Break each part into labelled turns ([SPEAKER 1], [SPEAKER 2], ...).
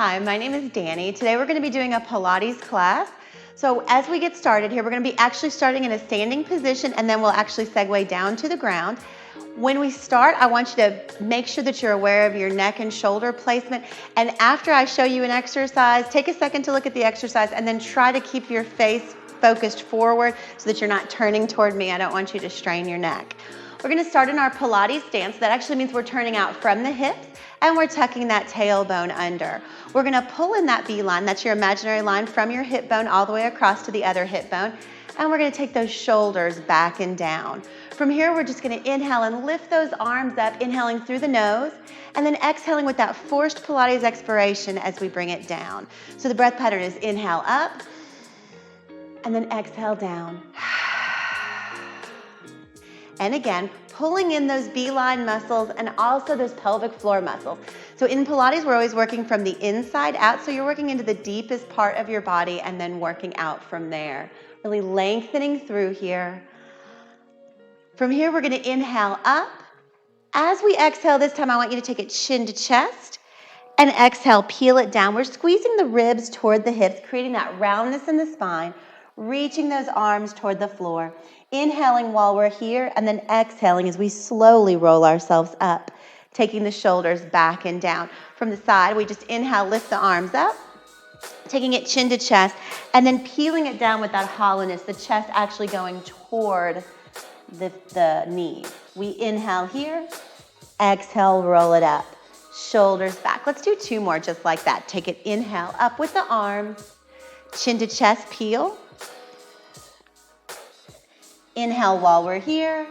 [SPEAKER 1] Hi, my name is Dani. Today we're going to be doing a Pilates class. So as we get started here, we're going to be actually starting in a standing position and then we'll actually segue down to the ground. When we start, I want you to make sure that you're aware of your neck and shoulder placement. And after I show you an exercise, take a second to look at the exercise and then try to keep your face focused forward so that you're not turning toward me. I don't want you to strain your neck. We're going to start in our Pilates stance. That actually means we're turning out from the hips and we're tucking that tailbone under. We're going to pull in that V line, that's your imaginary line, from your hip bone all the way across to the other hip bone. And we're going to take those shoulders back and down. From here, we're just going to inhale and lift those arms up, inhaling through the nose, and then exhaling with that forced Pilates expiration as we bring it down. So the breath pattern is inhale up, and then exhale down. And again, pulling in those B-line muscles and also those pelvic floor muscles. So in Pilates, we're always working from the inside out. So you're working into the deepest part of your body and then working out from there. Really lengthening through here. From here, we're going to inhale up. As we exhale this time, I want you to take it chin to chest and exhale, peel it down. We're squeezing the ribs toward the hips, creating that roundness in the spine, reaching those arms toward the floor. Inhaling while we're here and then exhaling as we slowly roll ourselves up, taking the shoulders back and down. From the side, we just inhale, lift the arms up, taking it chin to chest, and then peeling it down with that hollowness, the chest actually going toward the knees. We inhale here, exhale, roll it up, shoulders back. Let's do two more just like that. Take it, inhale, up with the arms, chin to chest, peel. Inhale while we're here,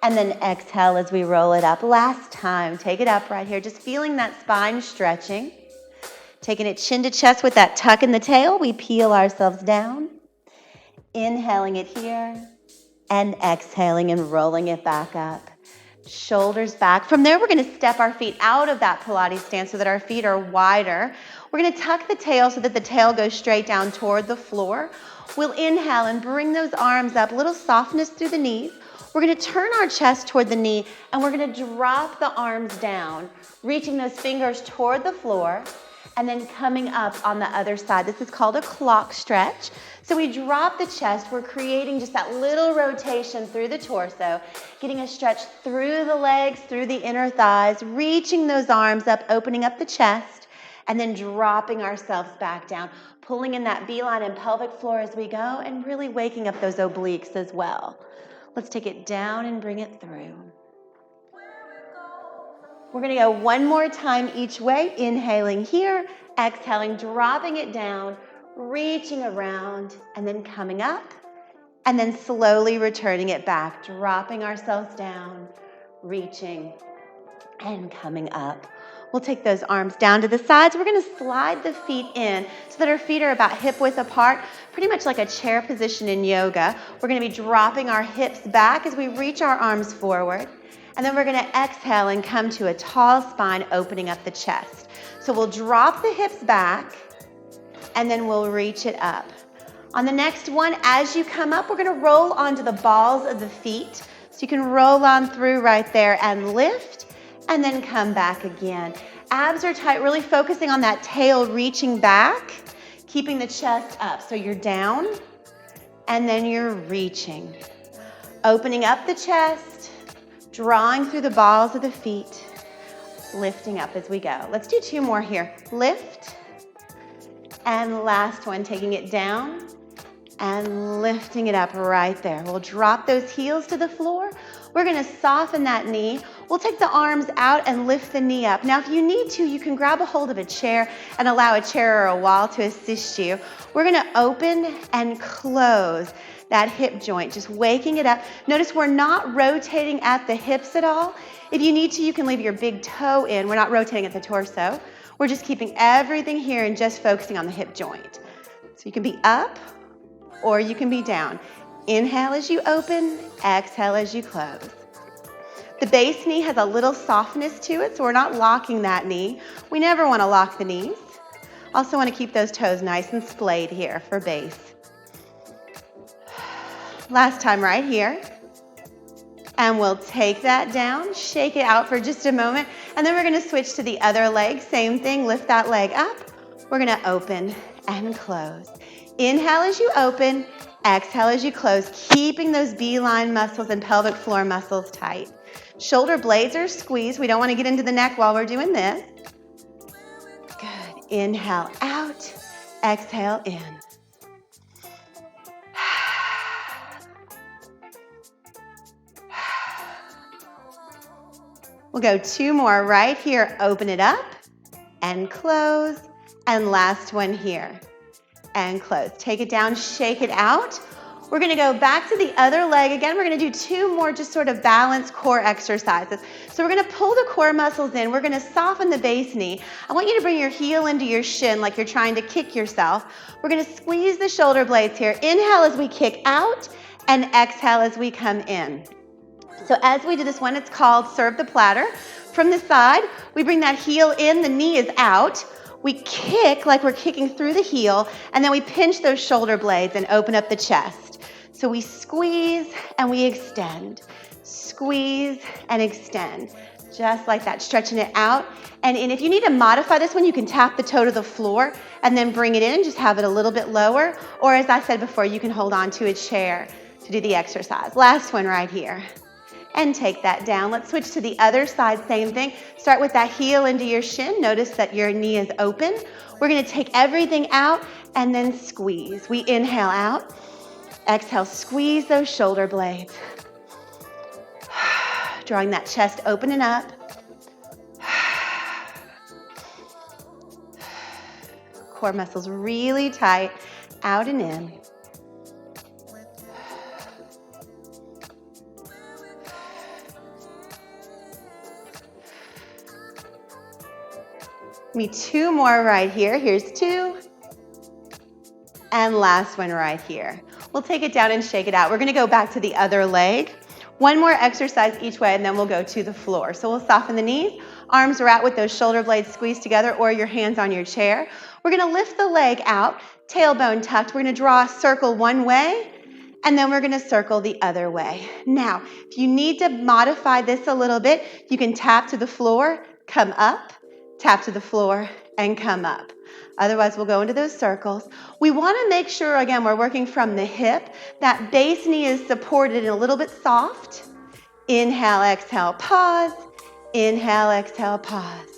[SPEAKER 1] and then exhale as we roll it up. Last time, take it up right here, just feeling that spine stretching. Taking it chin to chest with that tuck in the tail, we peel ourselves down. Inhaling it here, and exhaling and rolling it back up. Shoulders back. From there, we're going to step our feet out of that Pilates stance so that our feet are wider. We're going to tuck the tail so that the tail goes straight down toward the floor. We'll inhale and bring those arms up, little softness through the knees. We're going to turn our chest toward the knee and we're going to drop the arms down, reaching those fingers toward the floor and then coming up on the other side. This is called a clock stretch. So we drop the chest. We're creating just that little rotation through the torso, getting a stretch through the legs, through the inner thighs, reaching those arms up, opening up the chest, and then dropping ourselves back down, pulling in that B-line and pelvic floor as we go, and really waking up those obliques as well. Let's take it down and bring it through. We're going to go one more time each way, inhaling here, exhaling, dropping it down, reaching around, and then coming up, and then slowly returning it back, dropping ourselves down, reaching, and coming up. We'll take those arms down to the sides. We're going to slide the feet in so that our feet are about hip width apart, pretty much like a chair position in yoga. We're going to be dropping our hips back as we reach our arms forward. And then we're going to exhale and come to a tall spine, opening up the chest. So we'll drop the hips back and then we'll reach it up. On the next one, as you come up, we're going to roll onto the balls of the feet. So you can roll on through right there and lift. And then come back again. Abs are tight, really focusing on that tail reaching back, keeping the chest up. So you're down, and then you're reaching. Opening up the chest, drawing through the balls of the feet, lifting up as we go. Let's do two more here. Lift, and last one, taking it down, and lifting it up right there. We'll drop those heels to the floor. We're going to soften that knee. We'll take the arms out and lift the knee up. Now, if you need to, you can grab a hold of a chair and allow a chair or a wall to assist you. We're going to open and close that hip joint, just waking it up. Notice we're not rotating at the hips at all. If you need to, you can leave your big toe in. We're not rotating at the torso. We're just keeping everything here and just focusing on the hip joint. So you can be up or you can be down. Inhale as you open, exhale as you close. The base knee has a little softness to it, so we're not locking that knee. We never want to lock the knees. Also want to keep those toes nice and splayed here for base. Last time right here. And we'll take that down, shake it out for just a moment, and then we're going to switch to the other leg. Same thing, lift that leg up, We're gonna open and close. Inhale as you open, exhale as you close, keeping those beeline muscles and pelvic floor muscles tight. Shoulder blades are squeezed. We don't want to get into the neck while we're doing this. Good. Inhale out, exhale in. We'll go 2 more right here. Open it up and close. And last one here and close. Take it down, shake it out. We're gonna go back to the other leg. Again, we're gonna do 2 more just sort of balanced core exercises. So we're gonna pull the core muscles in. We're gonna soften the base knee. I want you to bring your heel into your shin like you're trying to kick yourself. We're gonna squeeze the shoulder blades here. Inhale as we kick out and exhale as we come in. So as we do this one, it's called serve the platter. From the side, we bring that heel in, the knee is out. We kick like we're kicking through the heel, and then we pinch those shoulder blades and open up the chest. So we squeeze and we extend. Squeeze and extend. Just like that, stretching it out. And if you need to modify this one, you can tap the toe to the floor and then bring it in and just have it a little bit lower. Or as I said before, you can hold on to a chair to do the exercise. Last one right here. And take that down. Let's switch to the other side, same thing. Start with that heel into your shin. Notice that your knee is open. We're gonna take everything out and then squeeze. We inhale out, exhale, squeeze those shoulder blades. Drawing that chest open and up. Core muscles really tight, out and in. Me 2 more right here. Here's 2. And last one right here. We'll take it down and shake it out. We're gonna go back to the other leg. 1 more exercise each way, and then we'll go to the floor. So we'll soften the knees. Arms are out with those shoulder blades squeezed together, or your hands on your chair. We're gonna lift the leg out, tailbone tucked. We're gonna draw a circle one way, and then we're gonna circle the other way. Now, if you need to modify this a little bit, you can tap to the floor, come up, tap to the floor, and come up. Otherwise, we'll go into those circles. We want to make sure, again, we're working from the hip. That base knee is supported and a little bit soft. Inhale, exhale, pause. Inhale, exhale, pause.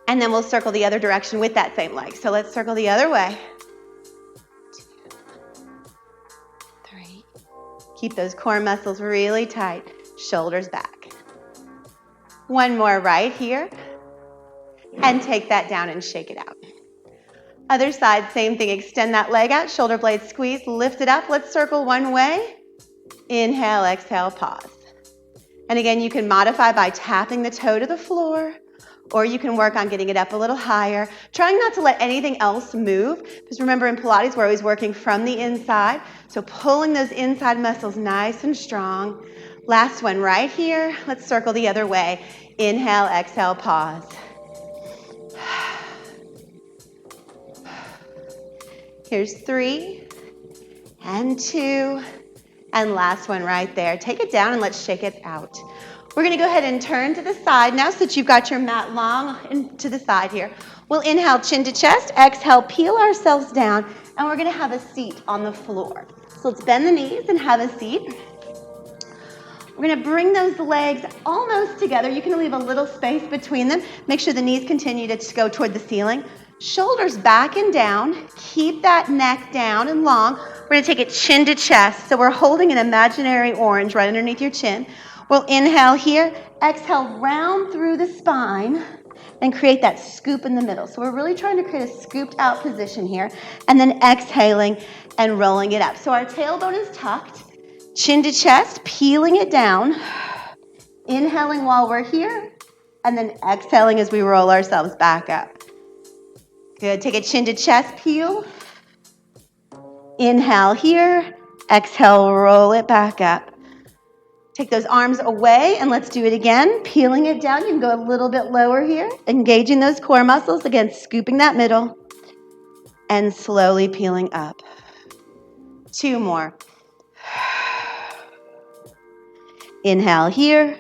[SPEAKER 1] And then we'll circle the other direction with that same leg. So let's circle the other way. 2, 3. Keep those core muscles really tight. Shoulders back. 1 more right here. And take that down and shake it out. Other side, same thing. Extend that leg out, shoulder blades squeeze, lift it up. Let's circle one way. Inhale, exhale, pause. And again, you can modify by tapping the toe to the floor, or you can work on getting it up a little higher, trying not to let anything else move, because remember in Pilates, we're always working from the inside, so pulling those inside muscles nice and strong. Last one right here. Let's circle the other way. Inhale, exhale, pause. Here's 3 and 2 and last one right there. Take it down and let's shake it out. We're gonna go ahead and turn to the side now so that you've got your mat long and to the side here. We'll inhale chin to chest, exhale, peel ourselves down, and we're gonna have a seat on the floor. So let's bend the knees and have a seat. We're gonna bring those legs almost together. You can leave a little space between them. Make sure the knees continue to go toward the ceiling. Shoulders back and down. Keep that neck down and long. We're gonna take it chin to chest. So we're holding an imaginary orange right underneath your chin. We'll inhale here, exhale, round through the spine and create that scoop in the middle. So we're really trying to create a scooped out position here, and then exhaling and rolling it up. So our tailbone is tucked, chin to chest, peeling it down, inhaling while we're here, and then exhaling as we roll ourselves back up. Good, take a chin to chest peel. Inhale here, exhale, roll it back up. Take those arms away and let's do it again. Peeling it down, you can go a little bit lower here. Engaging those core muscles, again, scooping that middle and slowly peeling up. 2 more. Inhale here,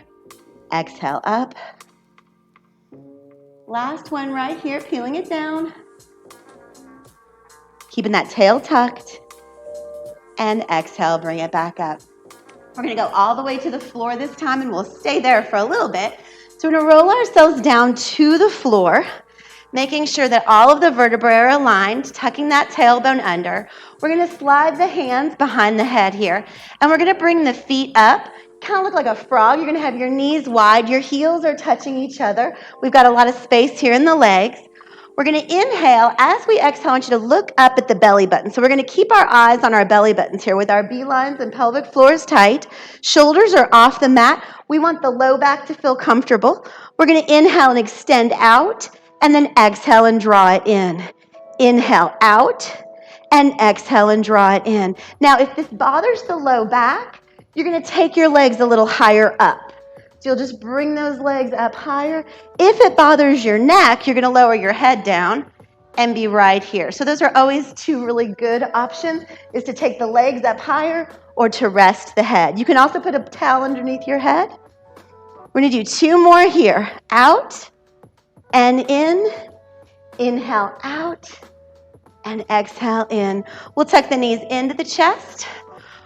[SPEAKER 1] exhale up. Last one right here, peeling it down. Keeping that tail tucked. And exhale, bring it back up. We're gonna go all the way to the floor this time, and we'll stay there for a little bit. So we're gonna roll ourselves down to the floor, making sure that all of the vertebrae are aligned, tucking that tailbone under. We're gonna slide the hands behind the head here, and we're gonna bring the feet up, kind of look like a frog. You're gonna have your knees wide, your heels are touching each other. We've got a lot of space here in the legs. We're gonna inhale. As we exhale, I want you to look up at the belly button. So we're gonna keep our eyes on our belly buttons here with our B-lines and pelvic floors tight. Shoulders are off the mat. We want the low back to feel comfortable. We're gonna inhale and extend out, and then exhale and draw it in. Inhale out, and exhale and draw it in. Now, if this bothers the low back, you're gonna take your legs a little higher up. So you'll just bring those legs up higher. If it bothers your neck, you're gonna lower your head down and be right here. So those are always two really good options, is to take the legs up higher or to rest the head. You can also put a towel underneath your head. We're gonna do two more here. Out and in. Inhale out and exhale in. We'll tuck the knees into the chest.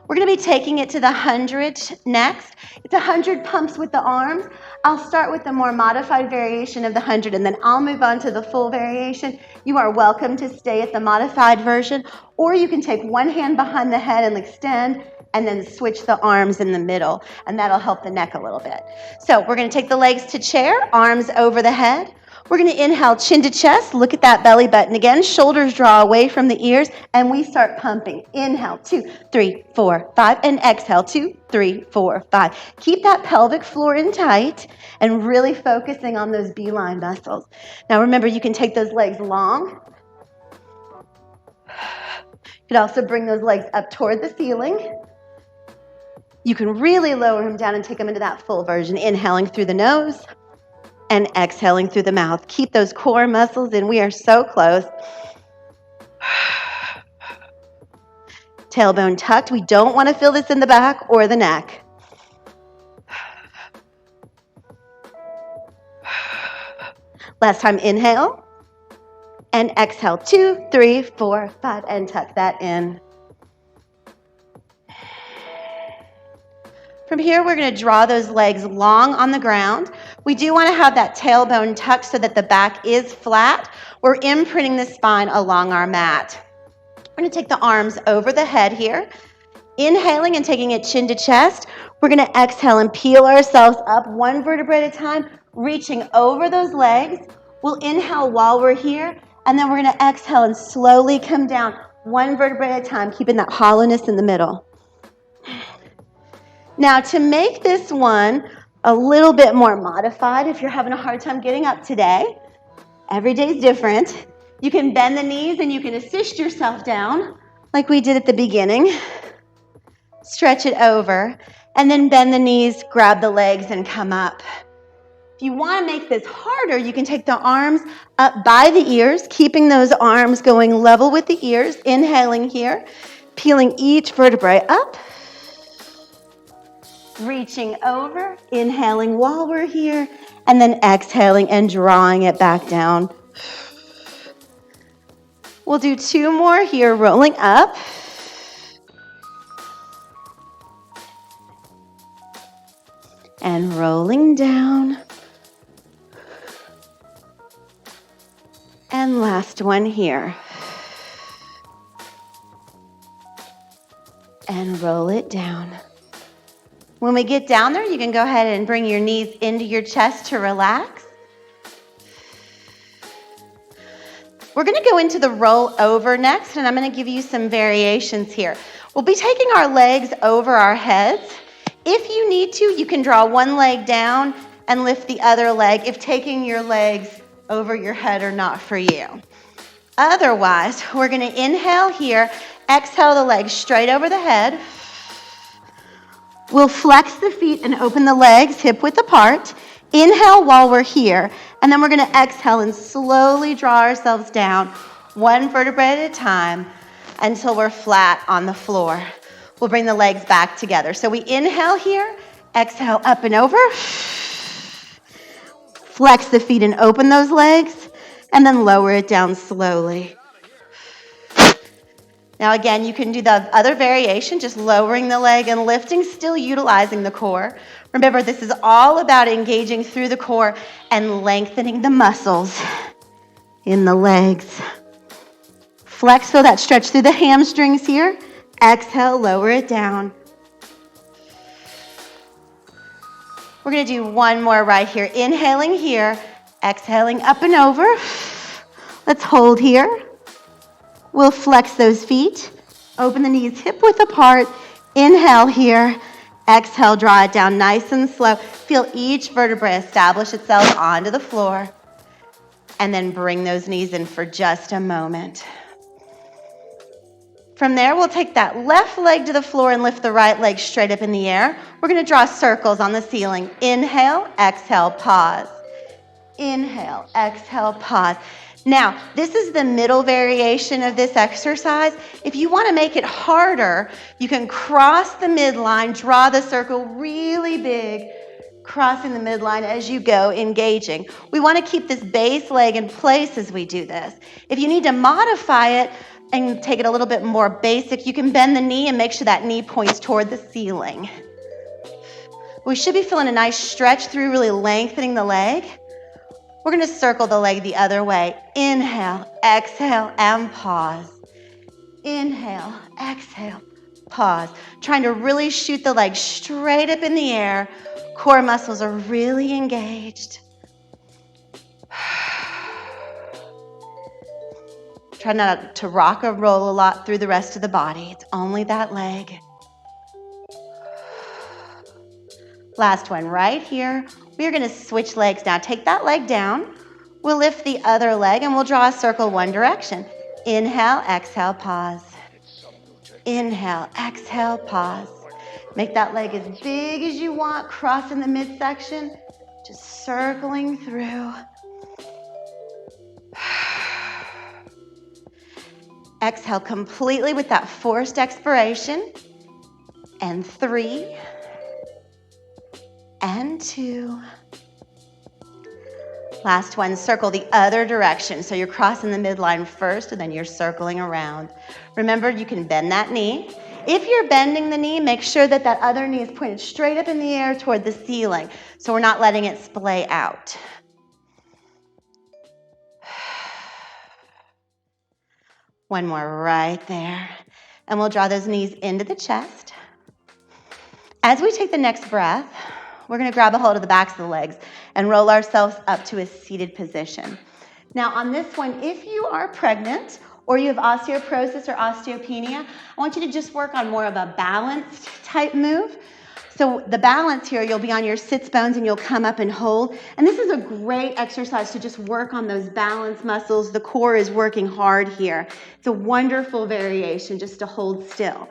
[SPEAKER 1] We're gonna be taking it to the 100 next. It's 100 pumps with the arms. I'll start with the more modified variation of the 100, and then I'll move on to the full variation. You are welcome to stay at the modified version, or you can take one hand behind the head and extend, and then switch the arms in the middle, and that'll help the neck a little bit. So we're gonna take the legs to chair, arms over the head. We're gonna inhale, chin to chest, look at that belly button again, shoulders draw away from the ears, and we start pumping. Inhale, 2, 3, 4, 5, and exhale, 2, 3, 4, 5. Keep that pelvic floor in tight and really focusing on those B-line muscles. Now remember, you can take those legs long. You can also bring those legs up toward the ceiling. You can really lower them down and take them into that full version, inhaling through the nose and exhaling through the mouth. Keep those core muscles in. We are so close. Tailbone tucked. We don't want to feel this in the back or the neck. Last time, inhale and exhale. 2, 3, 4, 5, and tuck that in. From here, we're going to draw those legs long on the ground. We do want to have that tailbone tucked so that the back is flat. We're imprinting the spine along our mat. We're going to take the arms over the head here. Inhaling and taking it chin to chest. We're going to exhale and peel ourselves up one vertebrae at a time, reaching over those legs. We'll inhale while we're here, and then we're going to exhale and slowly come down one vertebrae at a time, keeping that hollowness in the middle. Now, to make this one a little bit more modified, if you're having a hard time getting up today, every day is different. You can bend the knees and you can assist yourself down like we did at the beginning. Stretch it over and then bend the knees, grab the legs, and come up. If you want to make this harder, you can take the arms up by the ears, keeping those arms going level with the ears, inhaling here, peeling each vertebrae up. Reaching over, inhaling while we're here, and then exhaling and drawing it back down. We'll do two more here, rolling up. And rolling down. And last one here. And roll it down. When we get down there, you can go ahead and bring your knees into your chest to relax. We're going to go into the roll over next, and I'm going to give you some variations here. We'll be taking our legs over our heads. If you need to, you can draw one leg down and lift the other leg if taking your legs over your head are not for you. Otherwise, we're going to inhale here, exhale the legs straight over the head. We'll flex the feet and open the legs hip width apart. Inhale while we're here, and then we're going to exhale and slowly draw ourselves down one vertebrae at a time until we're flat on the floor. We'll bring the legs back together. So we inhale here, exhale up and over. Flex the feet and open those legs, and then lower it down slowly. Now again, you can do the other variation, just lowering the leg and lifting, still utilizing the core. Remember, this is all about engaging through the core and lengthening the muscles in the legs. Flex, feel that stretch through the hamstrings here. Exhale, lower it down. We're going to do one more right here. Inhaling here, exhaling up and over. Let's hold here. We'll flex those feet. Open the knees hip width apart. Inhale here. Exhale, draw it down nice and slow. Feel each vertebrae establish itself onto the floor. And then bring those knees in for just a moment. From there, we'll take that left leg to the floor and lift the right leg straight up in the air. We're going to draw circles on the ceiling. Inhale, exhale, pause. Inhale, exhale, pause. Now, this is the middle variation of this exercise. If you want to make it harder, you can cross the midline, draw the circle really big, crossing the midline as you go, engaging. We want to keep this base leg in place as we do this. If you need to modify it and take it a little bit more basic, you can bend the knee and make sure that knee points toward the ceiling. We should be feeling a nice stretch through, really lengthening the leg. We're going to circle the leg the other way. Inhale, exhale, and pause. Inhale, exhale, pause. Trying to really shoot the leg straight up in the air. Core muscles are really engaged. Try not to rock or roll a lot through the rest of the body. It's only that leg. Last one right here. We are going to switch legs now. Take that leg down. We'll lift the other leg and we'll draw a circle one direction. Inhale, exhale, pause. Inhale, exhale, pause. Make that leg as big as you want, crossing the midsection, just circling through. Exhale completely with that forced expiration. And 3, and 2. Last one, circle the other direction. So you're crossing the midline first and then you're circling around. Remember, you can bend that knee. If you're bending the knee, make sure that that other knee is pointed straight up in the air toward the ceiling. So we're not letting it splay out. One more right there. And we'll draw those knees into the chest. As we take the next breath, we're going to grab a hold of the backs of the legs and roll ourselves up to a seated position. Now on this one, if you are pregnant or you have osteoporosis or osteopenia, I want you to just work on more of a balanced type move. So the balance here, you'll be on your sits bones and you'll come up and hold. And this is a great exercise to just work on those balance muscles. The core is working hard here. It's a wonderful variation just to hold still.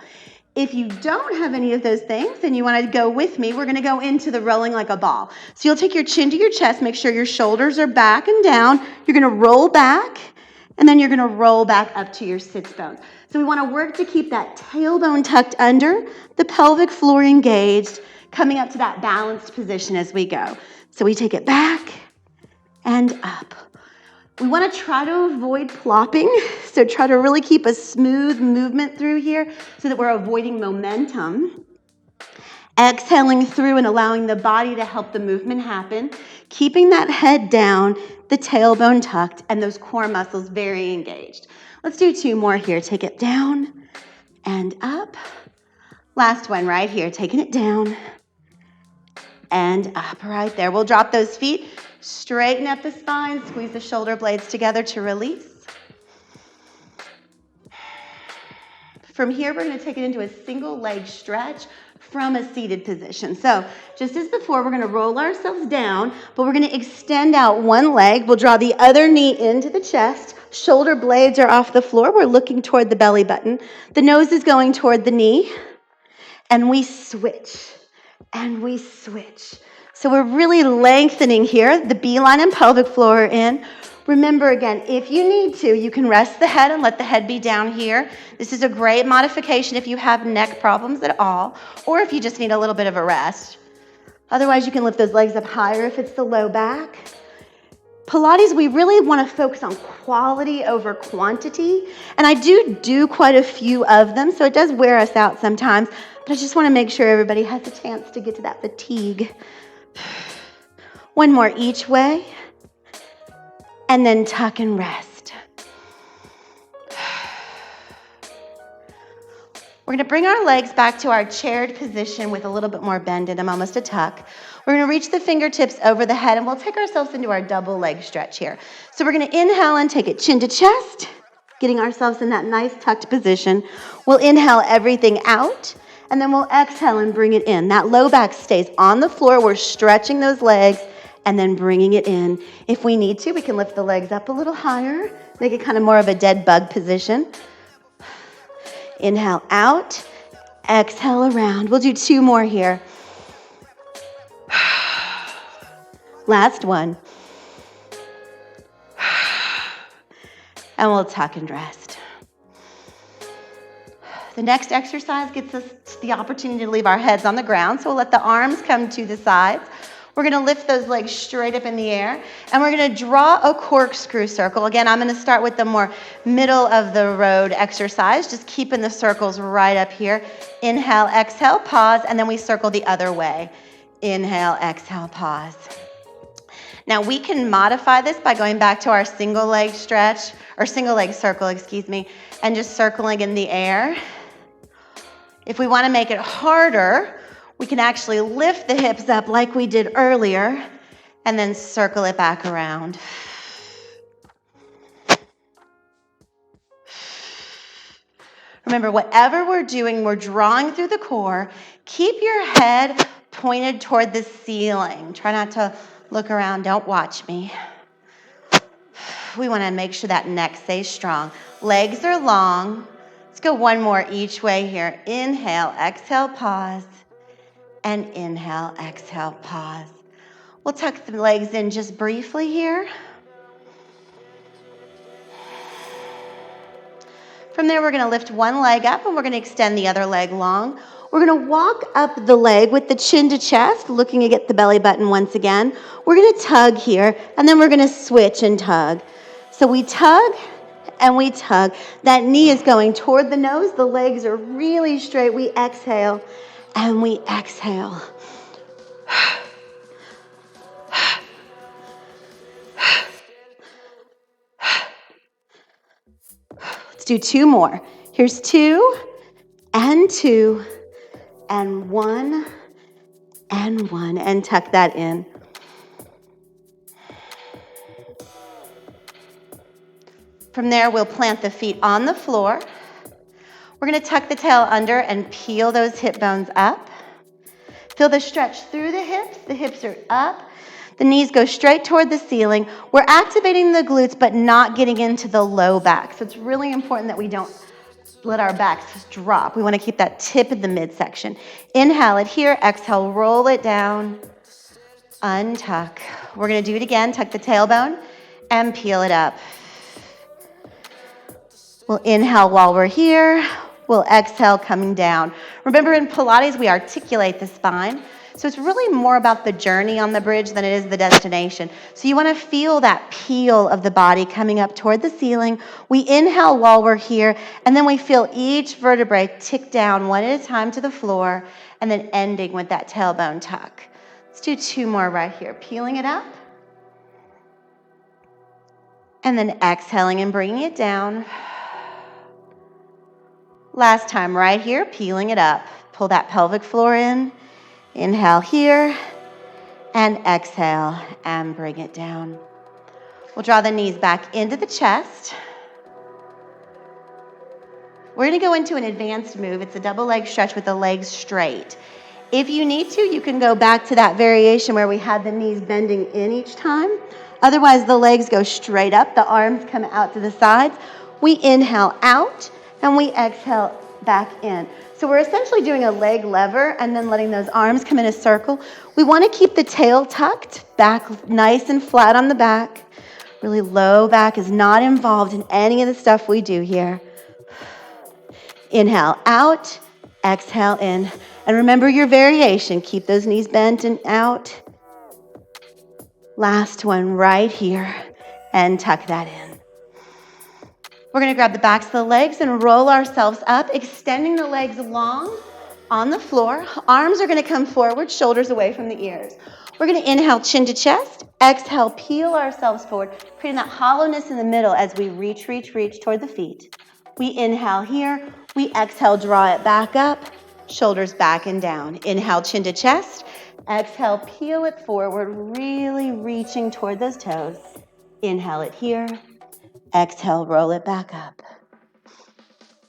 [SPEAKER 1] If you don't have any of those things and you want to go with me, we're going to go into the rolling like a ball. So you'll take your chin to your chest, make sure your shoulders are back and down. You're going to roll back, and then you're going to roll back up to your sits bones. So we want to work to keep that tailbone tucked under, the pelvic floor engaged, coming up to that balanced position as we go. So we take it back and up. We want to try to avoid plopping, so try to really keep a smooth movement through here so that we're avoiding momentum. Exhaling through and allowing the body to help the movement happen. Keeping that head down, the tailbone tucked, and those core muscles very engaged. Let's do 2 more here. Take it down and up. Last one right here. Taking it down and up right there. We'll drop those feet. Straighten up the spine, squeeze the shoulder blades together to release. From here, we're going to take it into a single leg stretch from a seated position. So just as before, we're going to roll ourselves down, but we're going to extend out one leg. We'll draw the other knee into the chest. Shoulder blades are off the floor. We're looking toward the belly button. The nose is going toward the knee. And we switch. And we switch. So we're really lengthening here. The beeline and pelvic floor are in. Remember again, if you need to, you can rest the head and let the head be down here. This is a great modification if you have neck problems at all, or if you just need a little bit of a rest. Otherwise, you can lift those legs up higher if it's the low back. Pilates, we really want to focus on quality over quantity. And I do quite a few of them, so it does wear us out sometimes. But I just want to make sure everybody has a chance to get to that fatigue. One more each way. And then tuck and rest. We're going to bring our legs back to our chaired position with a little bit more bend in them, almost a tuck. We're going to reach the fingertips over the head, and we'll take ourselves into our double leg stretch here. So we're going to inhale and take it chin to chest, getting ourselves in that nice tucked position. We'll inhale everything out, and then we'll exhale and bring it in. That low back stays on the floor. We're stretching those legs and then bringing it in. If we need to, we can lift the legs up a little higher, make it kind of more of a dead bug position. Inhale out, exhale around. We'll do 2 more here. Last one. And we'll tuck and rest. The next exercise gets us the opportunity to leave our heads on the ground, so we'll let the arms come to the sides. We're going to lift those legs straight up in the air, and we're going to draw a corkscrew circle. Again, I'm going to start with the more middle of the road exercise, just keeping the circles right up here. Inhale, exhale, pause, and then we circle the other way. Inhale, exhale, pause. Now we can modify this by going back to our single leg stretch, or single leg circle, and just circling in the air. If we want to make it harder, we can actually lift the hips up like we did earlier and then circle it back around. Remember, whatever we're doing, we're drawing through the core. Keep your head pointed toward the ceiling. Try not to look around. Don't watch me. We want to make sure that neck stays strong. Legs are long. Let's go 1 more each way here. Inhale, exhale, pause. And inhale, exhale, pause. We'll tuck the legs in just briefly here. From there, we're going to lift one leg up and we're going to extend the other leg long. We're going to walk up the leg with the chin to chest, looking to get the belly button once again. We're going to tug here, and then we're going to switch and tug. So we tug and we tug. That knee is going toward the nose. The legs are really straight. We exhale and we exhale. Let's do 2 more. Here's 2 and 2 and 1 and 1, and tuck that in. From there, we'll plant the feet on the floor. We're going to tuck the tail under and peel those hip bones up. Feel the stretch through the hips. The hips are up. The knees go straight toward the ceiling. We're activating the glutes, but not getting into the low back. So it's really important that we don't let our backs drop. We want to keep that tip in the midsection. Inhale it here. Exhale, roll it down. Untuck. We're going to do it again. Tuck the tailbone and peel it up. We'll inhale while we're here. We'll exhale coming down. Remember, in Pilates, we articulate the spine. So it's really more about the journey on the bridge than it is the destination. So you want to feel that peel of the body coming up toward the ceiling. We inhale while we're here, and then we feel each vertebrae tick down one at a time to the floor, and then ending with that tailbone tuck. Let's do 2 more right here. Peeling it up, and then exhaling and bringing it down. Last time right here, peeling it up. Pull that pelvic floor in. Inhale here, and exhale, and bring it down. We'll draw the knees back into the chest. We're going to go into an advanced move. It's a double leg stretch with the legs straight. If you need to, you can go back to that variation where we had the knees bending in each time. Otherwise, the legs go straight up. The arms come out to the sides. We inhale out, and we exhale back in. So we're essentially doing a leg lever and then letting those arms come in a circle. We want to keep the tail tucked, back nice and flat on the back. Really low back is not involved in any of the stuff we do here. Inhale out, exhale in. And remember your variation. Keep those knees bent and out. Last one right here, and tuck that in. We're gonna grab the backs of the legs and roll ourselves up, extending the legs long on the floor. Arms are gonna come forward, shoulders away from the ears. We're gonna inhale, chin to chest. Exhale, peel ourselves forward, creating that hollowness in the middle as we reach, reach, reach toward the feet. We inhale here. We exhale, draw it back up, shoulders back and down. Inhale, chin to chest. Exhale, peel it forward, really reaching toward those toes. Inhale it here. Exhale, roll it back up.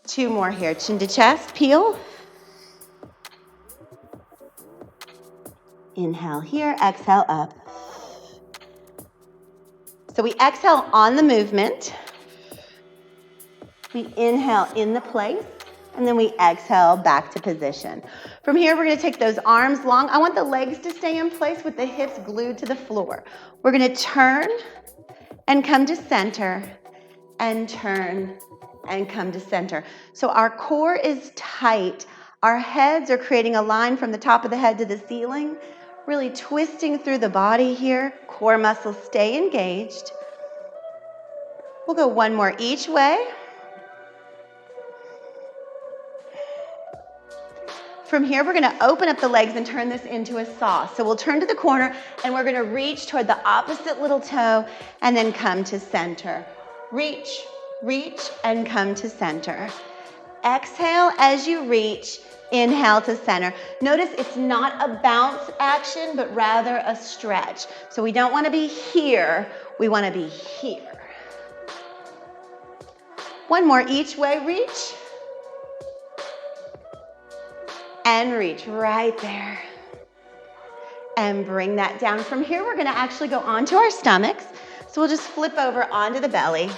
[SPEAKER 1] 2 more here. Chin to chest, peel. Inhale here, exhale up. So we exhale on the movement. We inhale in the place, and then we exhale back to position. From here, we're gonna take those arms long. I want the legs to stay in place with the hips glued to the floor. We're gonna turn and come to center, and turn and come to center. So our core is tight. Our heads are creating a line from the top of the head to the ceiling, really twisting through the body here. Core muscles stay engaged. We'll go 1 more each way. From here, we're gonna open up the legs and turn this into a saw. So we'll turn to the corner and we're gonna reach toward the opposite little toe and then come to center. Reach, reach, and come to center. Exhale as you reach, inhale to center. Notice it's not a bounce action, but rather a stretch. So we don't wanna be here, we wanna be here. 1 more each way, reach. And reach right there. And bring that down. From here, we're gonna actually go onto our stomachs. So we'll just flip over onto the belly.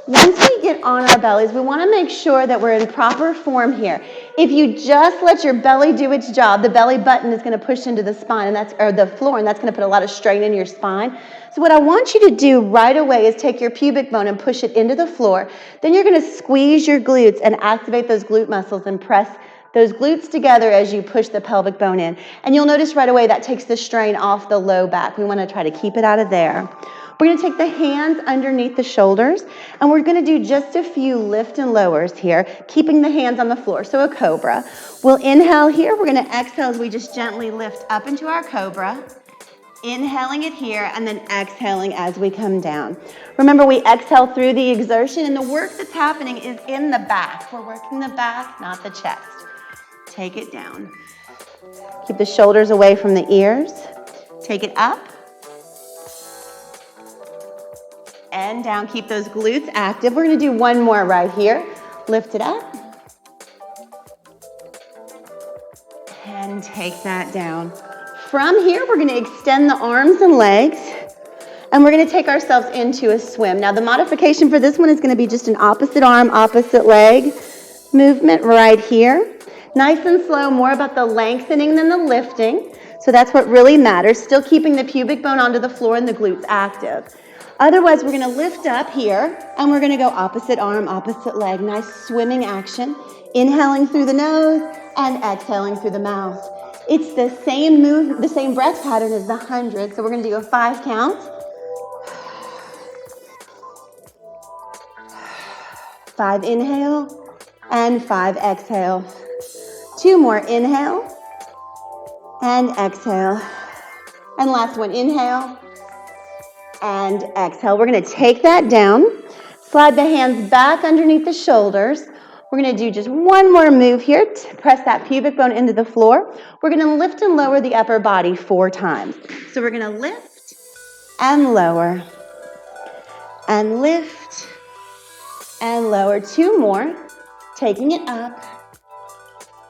[SPEAKER 1] Once we get on our bellies, we wanna make sure that we're in proper form here. If you just let your belly do its job, the belly button is gonna push into the spine, or the floor, and that's gonna put a lot of strain in your spine. So what I want you to do right away is take your pubic bone and push it into the floor. Then you're gonna squeeze your glutes and activate those glute muscles and press those glutes together as you push the pelvic bone in. And you'll notice right away that takes the strain off the low back. We wanna try to keep it out of there. We're gonna take the hands underneath the shoulders, and we're gonna do just a few lift and lowers here, keeping the hands on the floor, so a cobra. We'll inhale here, we're gonna exhale as we just gently lift up into our cobra. Inhaling it here, and then exhaling as we come down. Remember, we exhale through the exertion, and the work that's happening is in the back. We're working the back, not the chest. Take it down. Keep the shoulders away from the ears. Take it up. And down, keep those glutes active. We're gonna do 1 more right here. Lift it up. And take that down. From here, we're gonna extend the arms and legs, and we're gonna take ourselves into a swim. Now, the modification for this one is gonna be just an opposite arm, opposite leg movement right here. Nice and slow, more about the lengthening than the lifting. So that's what really matters. Still keeping the pubic bone onto the floor and the glutes active. Otherwise, we're gonna lift up here, and we're gonna go opposite arm, opposite leg. Nice swimming action. Inhaling through the nose and exhaling through the mouth. It's the same move, the same breath pattern as the 100. So we're gonna do a 5 count. 5 inhale and 5 exhale. 2 more inhale and exhale. And last one, inhale and exhale. We're gonna take that down, slide the hands back underneath the shoulders. We're gonna do just 1 more move here to press that pubic bone into the floor. We're gonna lift and lower the upper body 4 times. So we're gonna lift and lower, and lift and lower. 2 more, taking it up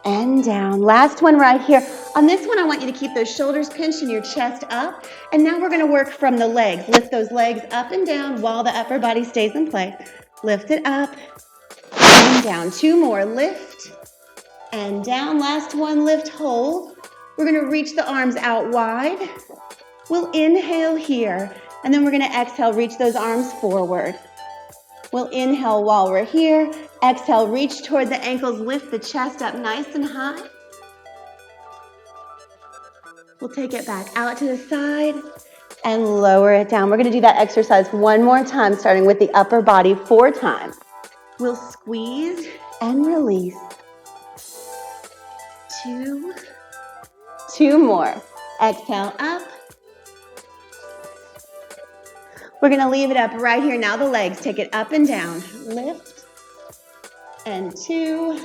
[SPEAKER 1] and down. Last one right here. On this one, I want you to keep those shoulders pinched and your chest up. And now we're gonna work from the legs. Lift those legs up and down while the upper body stays in place. Lift it up and down. 2 more, lift and down. Last one, lift, hold. We're gonna reach the arms out wide. We'll inhale here, and then we're gonna exhale, reach those arms forward. We'll inhale while we're here. Exhale, reach toward the ankles, lift the chest up nice and high. We'll take it back out to the side and lower it down. We're going to do that exercise one more time, starting with the upper body 4 times. We'll squeeze and release. 2 more. Exhale up. We're going to leave it up right here. Now the legs, take it up and down. Lift and 2.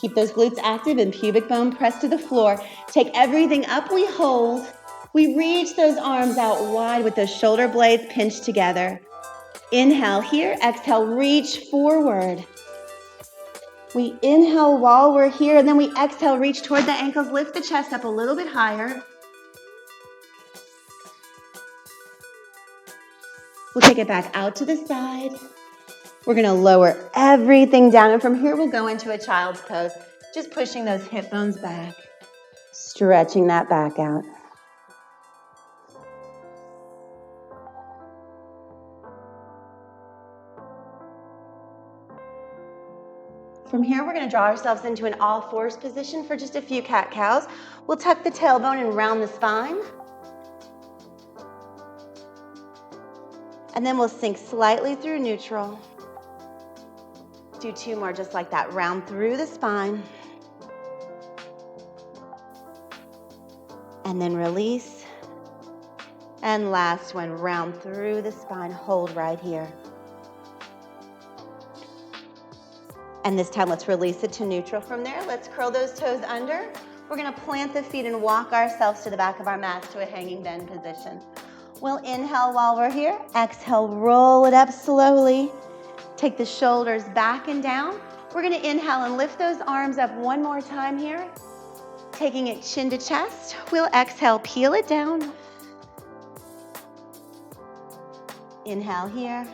[SPEAKER 1] Keep those glutes active and pubic bone pressed to the floor. Take everything up, we hold. We reach those arms out wide with those shoulder blades pinched together. Inhale here, exhale, reach forward. We inhale while we're here, and then we exhale, reach toward the ankles, lift the chest up a little bit higher. We'll take it back out to the side. We're gonna lower everything down, and from here we'll go into a child's pose, just pushing those hip bones back, stretching that back out. From here, we're going to draw ourselves into an all-fours position for just a few cat-cows. We'll tuck the tailbone and round the spine. And then we'll sink slightly through neutral. Do 2 more just like that. Round through the spine. And then release. And last one, round through the spine. Hold right here. And this time, let's release it to neutral from there. Let's curl those toes under. We're gonna plant the feet and walk ourselves to the back of our mats to a hanging bend position. We'll inhale while we're here. Exhale, roll it up slowly. Take the shoulders back and down. We're gonna inhale and lift those arms up one more time here. Taking it chin to chest. We'll exhale, peel it down. Inhale here.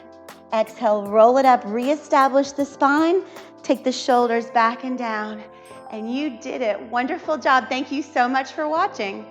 [SPEAKER 1] Exhale, roll it up, reestablish the spine. Take the shoulders back and down. And you did it. Wonderful job. Thank you so much for watching.